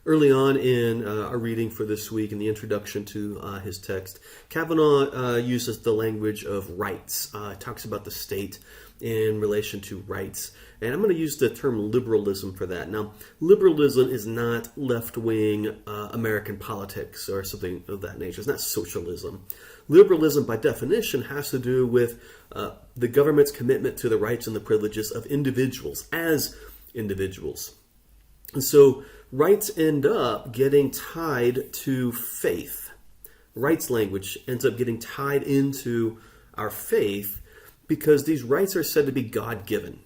Early on in our reading for this week, in the introduction to his text, Kavanaugh uses the language of rights. Talks about the state in relation to rights. And I'm going to use the term liberalism for that. Now, liberalism is not left-wing American politics or something of that nature. It's not socialism. Liberalism, by definition, has to do with the government's commitment to the rights and the privileges of individuals as individuals. And so rights end up getting tied to faith. Rights language ends up getting tied into our faith because these rights are said to be God-given.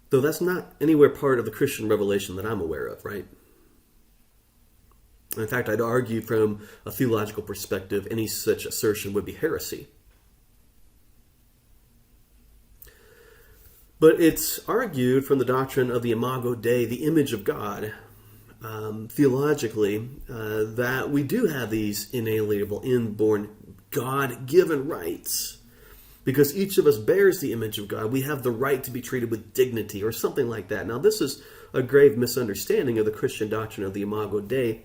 Though that's not anywhere part of the Christian revelation that I'm aware of, right? In fact, I'd argue from a theological perspective, any such assertion would be heresy. But it's argued from the doctrine of the Imago Dei, the image of God, theologically, that we do have these inalienable, inborn, God-given rights. Because each of us bears the image of God, we have the right to be treated with dignity or something like that. Now, this is a grave misunderstanding of the Christian doctrine of the Imago Dei.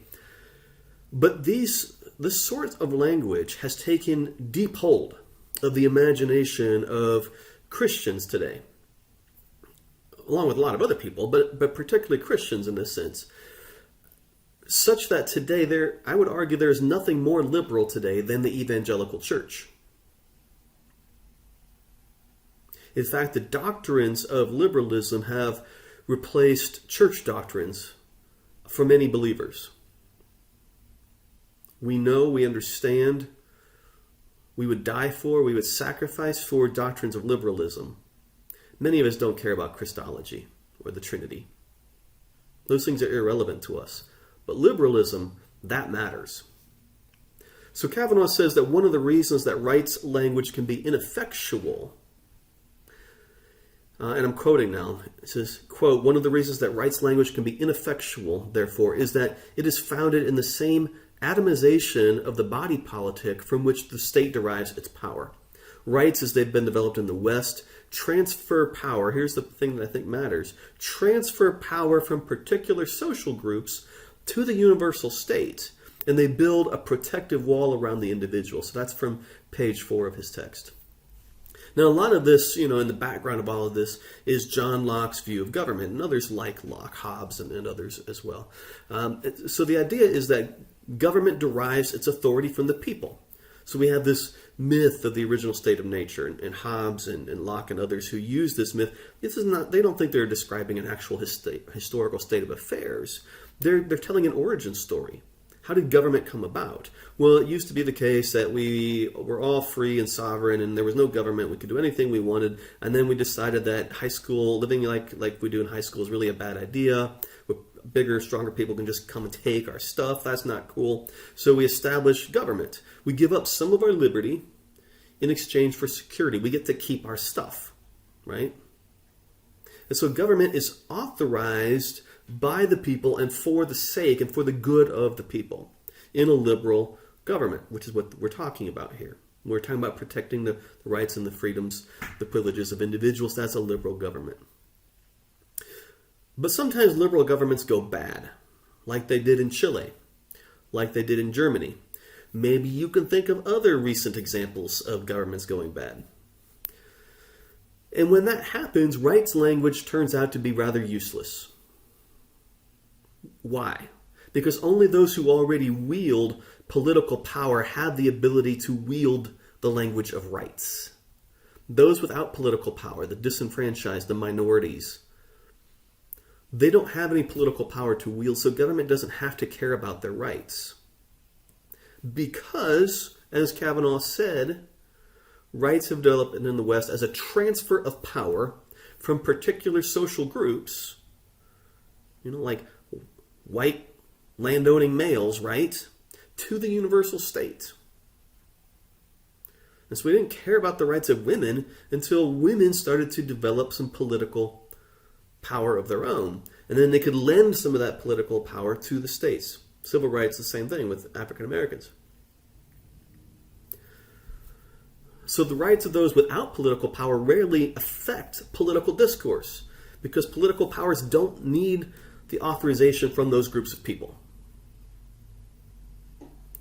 But this sort of language has taken deep hold of the imagination of Christians today, along with a lot of other people, but particularly Christians in this sense, such that today, I would argue there is nothing more liberal today than the evangelical church. In fact, the doctrines of liberalism have replaced church doctrines for many believers. We know, we understand, we would die for, we would sacrifice for doctrines of liberalism. Many of us don't care about Christology or the Trinity. Those things are irrelevant to us. But liberalism, that matters. So Kavanaugh says that one of the reasons that rights language can be ineffectual, and I'm quoting now, it says, quote, one of the reasons that rights language can be ineffectual, therefore, is that it is founded in the same atomization of the body politic from which the state derives its power. Rights, as they've been developed in the West, transfer power, here's the thing that I think matters, transfer power from particular social groups to the universal state, and they build a protective wall around the individual. So that's from page 4 of his text. Now, a lot of this, in the background of all of this is John Locke's view of government, and others like Locke, Hobbes, and others as well. So the idea is that government derives its authority from the people. So we have this myth of the original state of nature, and Hobbes and Locke and others who use this myth. They don't think they're describing an actual historical state of affairs. They're telling an origin story. How did government come about? Well, it used to be the case that we were all free and sovereign, and there was no government. We could do anything we wanted, and then we decided that high school, living like we do in high school, is really a bad idea. Bigger, stronger people can just come and take our stuff. That's not cool. So we establish government. We give up some of our liberty in exchange for security. We get to keep our stuff, right? And so government is authorized by the people and for the sake and for the good of the people in a liberal government, which is what we're talking about here. We're talking about protecting the rights and the freedoms, the privileges of individuals. That's a liberal government. But sometimes liberal governments go bad, like they did in Chile, like they did in Germany. Maybe you can think of other recent examples of governments going bad. And when that happens, rights language turns out to be rather useless. Why? Because only those who already wield political power have the ability to wield the language of rights. Those without political power, the disenfranchised, the minorities, they don't have any political power to wield, so government doesn't have to care about their rights. Because, as Kavanaugh said, rights have developed in the West as a transfer of power from particular social groups, like white landowning males, right, to the universal state. And so we didn't care about the rights of women until women started to develop some political power of their own. And then they could lend some of that political power to the states. Civil rights, the same thing with African Americans. So the rights of those without political power rarely affect political discourse, because political powers don't need the authorization from those groups of people.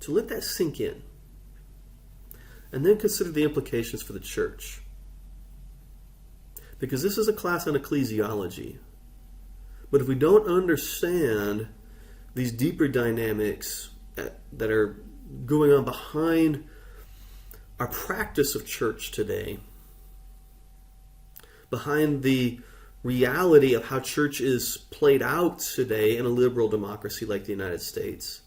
So let that sink in. And then consider the implications for the church. Because this is a class on ecclesiology. But if we don't understand these deeper dynamics that are going on behind our practice of church today, behind the reality of how church is played out today in a liberal democracy like the United States,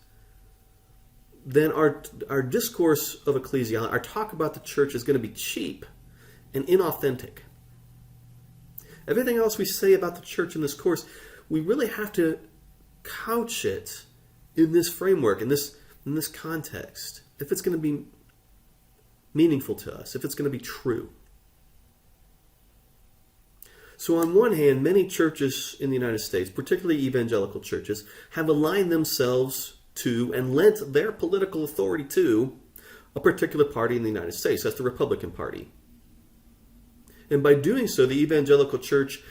then our discourse of ecclesiology, our talk about the church, is going to be cheap and inauthentic. Everything else we say about the church in this course, we really have to couch it in this framework, in this context, if it's going to be meaningful to us, if it's going to be true. So on one hand, many churches in the United States, particularly evangelical churches, have aligned themselves to and lent their political authority to a particular party in the United States. That's the Republican Party. And by doing so, the evangelical church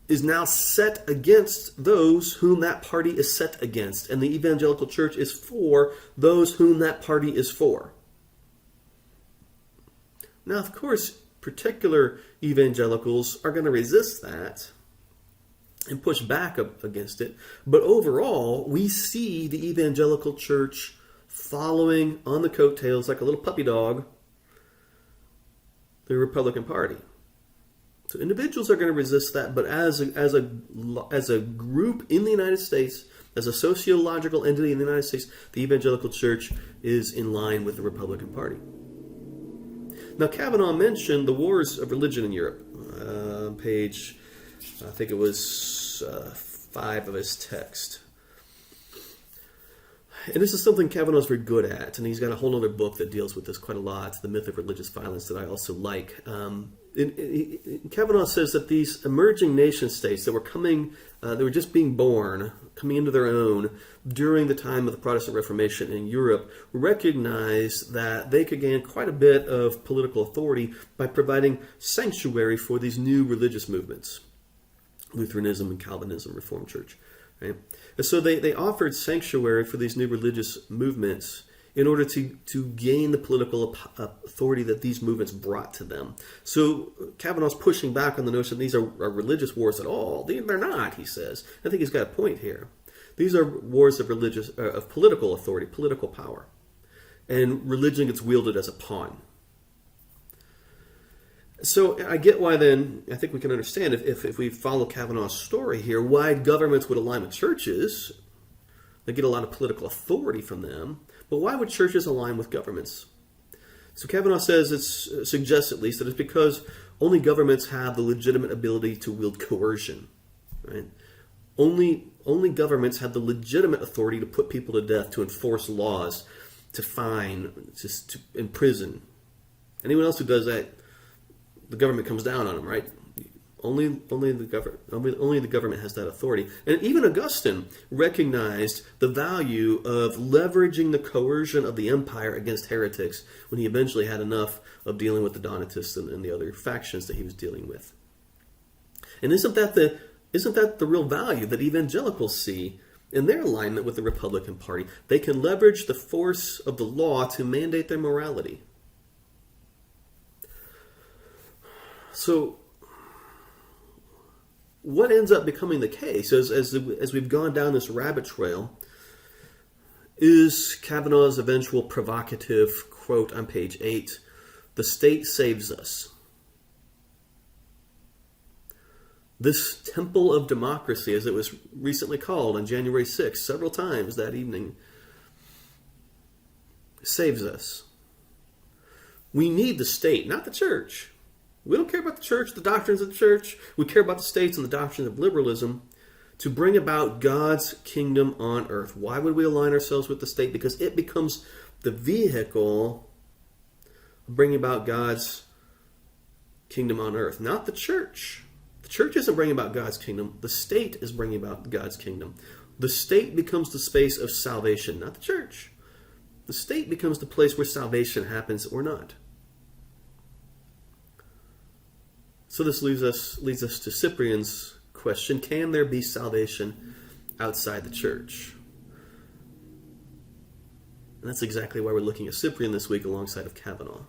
is now set against those whom that party is set against. And the evangelical church is for those whom that party is for. Now, of course, particular evangelicals are going to resist that and push back against it. But overall, we see the evangelical church following on the coattails like a little puppy dog the Republican Party. So individuals are going to resist that, but as a group in the United States, as a sociological entity in the United States, the evangelical church is in line with the Republican Party. Now, Kavanaugh mentioned the wars of religion in Europe. Page, I think it was 5 of his text. And this is something Kavanaugh's very good at, and he's got a whole other book that deals with this quite a lot, The Myth of Religious Violence, that I also like. Kavanaugh says that these emerging nation states that were they were just being born, coming into their own during the time of the Protestant Reformation in Europe, recognized that they could gain quite a bit of political authority by providing sanctuary for these new religious movements, Lutheranism and Calvinism, Reformed Church. Right? And so they offered sanctuary for these new religious movements in order to gain the political authority that these movements brought to them. So Kavanaugh's pushing back on the notion that these are religious wars at all. They're not, he says. I think he's got a point here. These are wars of political authority, political power. And religion gets wielded as a pawn. So I get why then, I think we can understand if we follow Kavanaugh's story here, why governments would align with churches. They get a lot of political authority from them. But why would churches align with governments? So Kavanaugh says, suggests at least, that it's because only governments have the legitimate ability to wield coercion. Right? Only governments have the legitimate authority to put people to death, to enforce laws, to fine, to imprison. Anyone else who does that, the government comes down on them, right? Only the government has that authority. And even Augustine recognized the value of leveraging the coercion of the empire against heretics when he eventually had enough of dealing with the Donatists and the other factions that he was dealing with. And isn't that the real value that evangelicals see in their alignment with the Republican Party? They can leverage the force of the law to mandate their morality. So what ends up becoming the case as we've gone down this rabbit trail is Kavanaugh's eventual provocative quote on page 8, "The state saves us." This temple of democracy, as it was recently called on January 6th, several times that evening, saves us. We need the state, not the church. We don't care about the church, the doctrines of the church. We care about the states and the doctrines of liberalism to bring about God's kingdom on earth. Why would we align ourselves with the state? Because it becomes the vehicle of bringing about God's kingdom on earth, not the church. The church isn't bringing about God's kingdom. The state is bringing about God's kingdom. The state becomes the space of salvation, not the church. The state becomes the place where salvation happens or not. So this leads us to Cyprian's question, can there be salvation outside the church? And that's exactly why we're looking at Cyprian this week alongside of Kavanaugh.